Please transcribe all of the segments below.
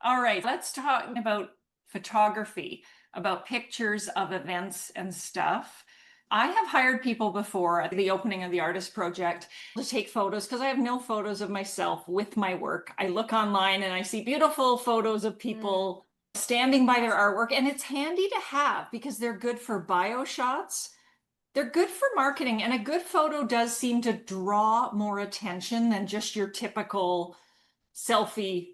All right, let's talk about photography, about pictures of events and stuff. I have hired people before at the opening of the artist project to take photos because I have no photos of myself with my work. I look online and I see beautiful photos of people standing by their artwork, and it's handy to have because they're good for bio shots. They're good for marketing, and a good photo does seem to draw more attention than just your typical selfie.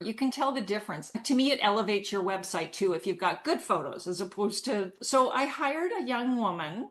You can tell the difference. To me, it elevates your website too if you've got good photos as opposed to. So I hired a young woman.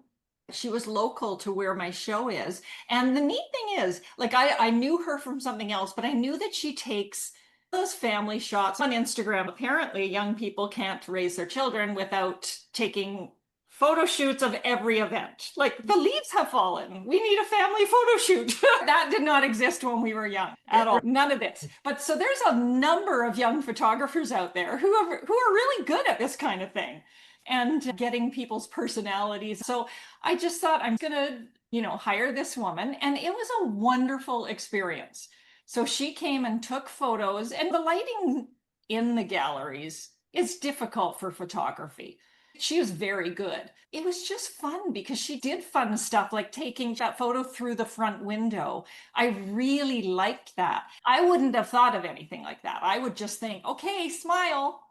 She was local to where my show is. And the neat thing is, like, I knew her from something else, but I knew that she takes those family shots on Instagram. Apparently, young people can't raise their children without taking photo shoots of every event. Like, the leaves have fallen. We need a family photo shoot. That did not exist when we were young at all. None of this. But so there's a number of young photographers out there who are really good at this kind of thing and getting people's personalities. So I just thought I'm going to, hire this woman. And it was a wonderful experience. So she came and took photos, and the lighting in the galleries is difficult for photography. She was very good. It was just fun because she did fun stuff like taking that photo through the front window. I really liked that. I wouldn't have thought of anything like that. I would just think, okay, smile,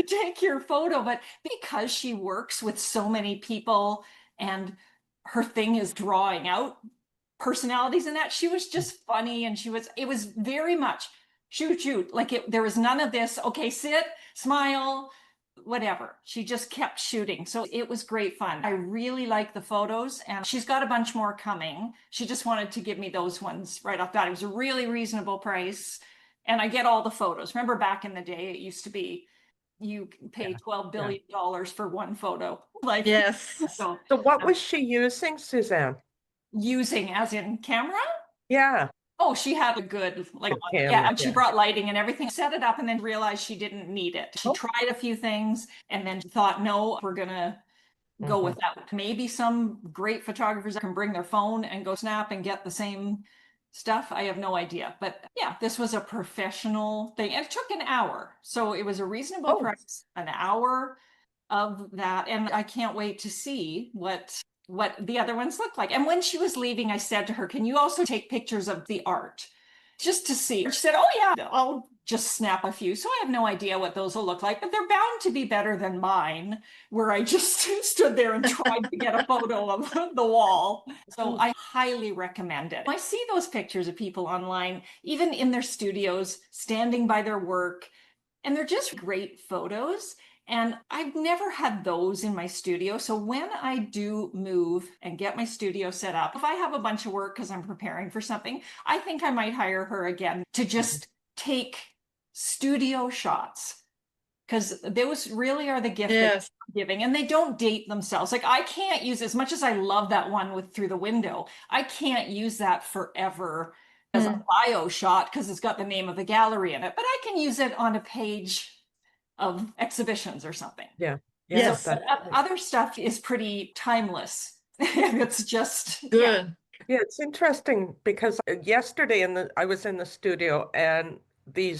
take your photo. But because she works with so many people and her thing is drawing out personalities and that, she was just funny, and it was very much shoot. Like there was none of this, okay, sit, smile, whatever. She just kept shooting. So it was great fun. I really like the photos, and she's got a bunch more coming. She just wanted to give me those ones right off the bat. It was a really reasonable price, and I get all the photos. Remember back in the day, it used to be you pay $12 billion for one photo. Like, Yes. so what was she using, Suzanne? using as in camera? Yeah. Oh, she had a good, like, Camera, yeah, and she yeah. brought lighting and everything, set it up, and then realized she didn't need it. She tried a few things and then thought, no, we're gonna go without. Maybe some great photographers can bring their phone and go snap and get the same stuff. I have no idea. But yeah, this was a professional thing. And it took an hour. So it was a reasonable price, an hour of that. And I can't wait to see what the other ones look like. And when she was leaving, I said to her, can you also take pictures of the art just to see? She said, oh yeah, I'll just snap a few. So I have no idea what those will look like, but they're bound to be better than mine, where I just stood there and tried to get a photo of the wall. So I highly recommend it. I see those pictures of people online, even in their studios, standing by their work, and they're just great photos. And I've never had those in my studio. So when I do move and get my studio set up, if I have a bunch of work because I'm preparing for something, I think I might hire her again to just take studio shots, because those really are the gift that you're giving, and they don't date themselves. Like, I can't use, as much as I love that one with through the window, I can't use that forever as a bio shot because it's got the name of the gallery in it, but I can use it on a page of exhibitions or something. Yeah. Yes. So other stuff is pretty timeless. It's just Good. Yeah, it's interesting because yesterday I was in the studio, and the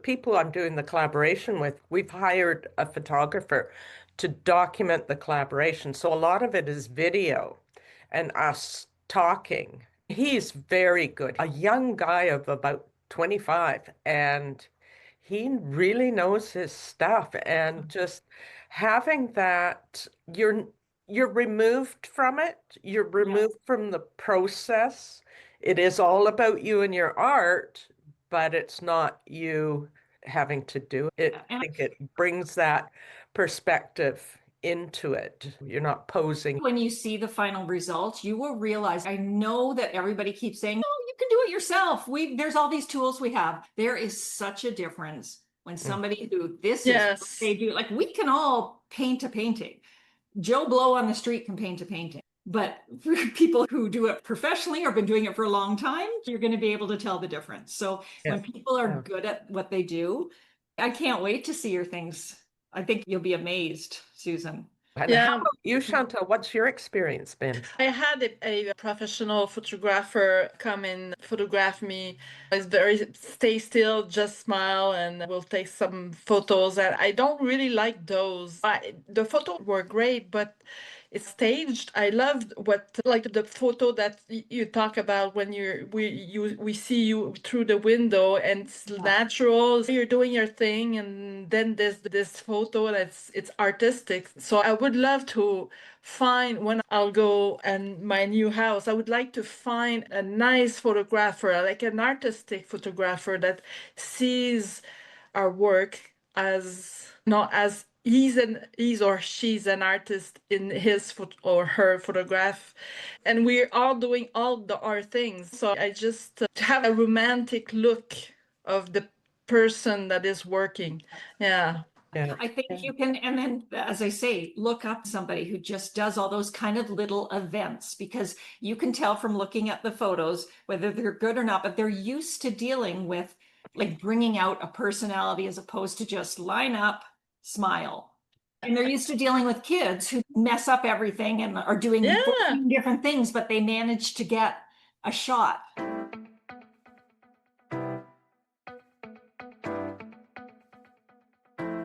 people I'm doing the collaboration with, we've hired a photographer to document the collaboration. So a lot of it is video and us talking. He's very good. A young guy of about 25, and he really knows his stuff. And just having that, you're removed from it. You're removed from the process. It is all about you and your art, but it's not you having to do it. I think it brings that perspective into it. You're not posing. When you see the final result, you will realize, I know that everybody keeps saying, oh, you can do it yourself. There's all these tools we have. There is such a difference when somebody who is what they do. Like, we can all paint a painting. Joe Blow on the street can paint a painting. But for people who do it professionally or been doing it for a long time, you're going to be able to tell the difference. So when people are good at what they do, I can't wait to see your things. I think you'll be amazed, Susan. And how Yeah. about you, Chantal? What's your experience been? I had a professional photographer come and photograph me. It's very stay still, just smile, and we'll take some photos. And I don't really like those. The photos were great, but it's staged. I loved like the photo that you talk about when we see you through the window and it's natural. You're doing your thing, and then there's this photo that's it's artistic. So I would love to find when I'll go and my new house, I would like to find a nice photographer, like an artistic photographer that sees our work as not as he's or she's an artist in his or her photograph, and we're all doing our things. So I just to have a romantic look of the person that is working. Yeah. Yeah. I think you can, and then, as I say, look up somebody who just does all those kind of little events, because you can tell from looking at the photos whether they're good or not, but they're used to dealing with like bringing out a personality as opposed to just line up, smile. And they're used to dealing with kids who mess up everything and are doing Yeah. different things, but they manage to get a shot.